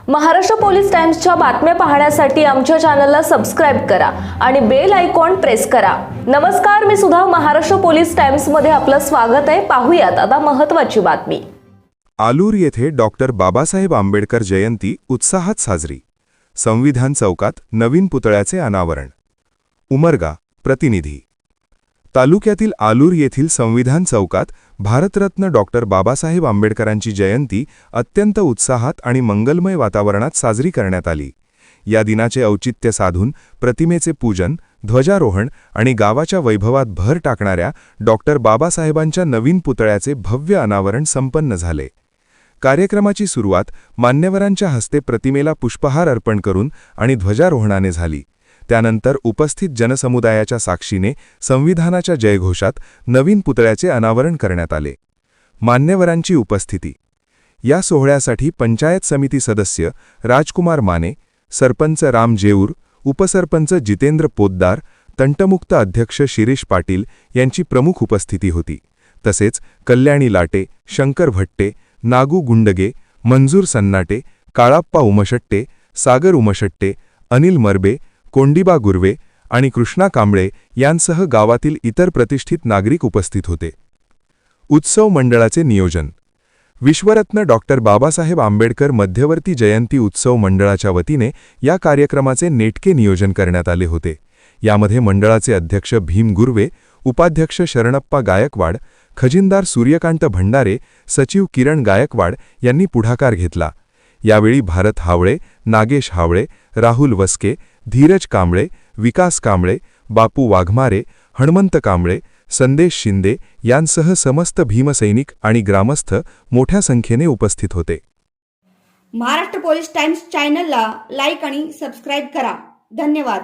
Maharashtra police टाइम्सच्या बातम्या पाहण्यासाठी आमच्या चॅनलला सबस्क्राइब करा आणि बेल आयकॉन प्रेस करा। नमस्कार, मी सुधा, महाराष्ट्र पोलीस टाइम्स मध्ये आपलं स्वागत आहे। पाहूयात आता महत्त्वाची बातमी। आलूर येथे डॉक्टर बाबासाहेब आंबेडकर जयंती उत्साहात साजरी। संविधान चौकात नवीन पुतळ्याचे अनावरण। उमरगा प्रतिनिधी। तालुक्यातील आलूर येथील संविधान चौकात भारतरत्न डॉक्टर बाबासाहेब आंबेडकरांची जयंती अत्यंत उत्साहात आणि मंगलमय वातावरणात साजरी करण्यात आली। या दिनाचे औचित्य साधून प्रतिमेचे पूजन, ध्वजारोहण आणि गावाच्या वैभवात भर टाकणाऱ्या डॉक्टर बाबासाहेबांच्या नवीन पुतळ्याचे भव्य अनावरण संपन्न झाले। कार्यक्रमाची सुरुवात मान्यवरांच्या हस्ते प्रतिमेला पुष्पहार अर्पण करून आणि ध्वजारोहणाने झाली। त्यानंतर उपस्थित जनसमुदायाच्या साक्षीने संविधानाच्या जयघोषात नवीन पुतळ्याचे अनावरण करण्यात आले। मान्यवरांची उपस्थिती। या सोहळ्यासाठी पंचायत समिती सदस्य राजकुमार माने, सरपंच राम जेऊर, उपसरपंच जितेंद्र पोद्दार, तंटमुक्त अध्यक्ष शिरीष पाटील यांची प्रमुख उपस्थिती होती। तसेच कल्याणी लाटे, शंकर भट्टे, नागू गुंडगे, मंजूर सन्नाटे, काळाप्पा उमशट्टे, सागर उमशट्टे, अनिल मरबे, कोंडिबा गुर्वे आणि कृष्णा कांबळे यांसह गावातील इतर प्रतिष्ठित नागरिक उपस्थित होते। उत्सव मंडळाचे नियोजन। विश्वरत्न डॉक्टर बाबासाहेब आंबेडकर मध्यवर्ती जयंती उत्सव मंडळाच्या वतीने या कार्यक्रमाचे नेटके नियोजन करण्यात आले होते। यामध्ये मंडळाचे अध्यक्ष भीम गुर्वे, उपाध्यक्ष शरणप्पा गायकवाड, खजिनदार सूर्यकांत भंडारे, सचिव किरण गायकवाड यांनी पुढाकार घेतला। यावेळी भारत हावळे, नागेश हावळे, राहुल वस्के, धीरज कांबळे, विकास कांबळे, बापू वाघमारे, हणमंत कांबळे, संदेश शिंदे यांसह समस्त भीमसैनिक आणि ग्रामस्थ मोठ्या संख्येने उपस्थित होते। महाराष्ट्र पोलीस टाइम्स चॅनलला लाईक आणि सबस्क्राइब करा। धन्यवाद।